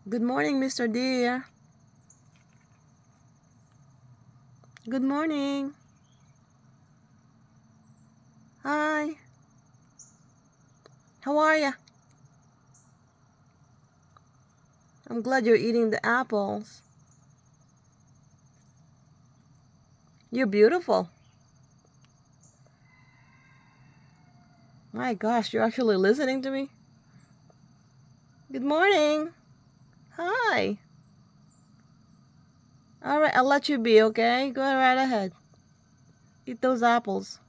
Good morning, Mr. Deer. Good morning. Hi. How are ya? I'm glad you're eating the apples. You're beautiful. My gosh, you're actually listening to me? Good morning. Hi. All right, I'll let you be, okay? Go right ahead. Eat those apples.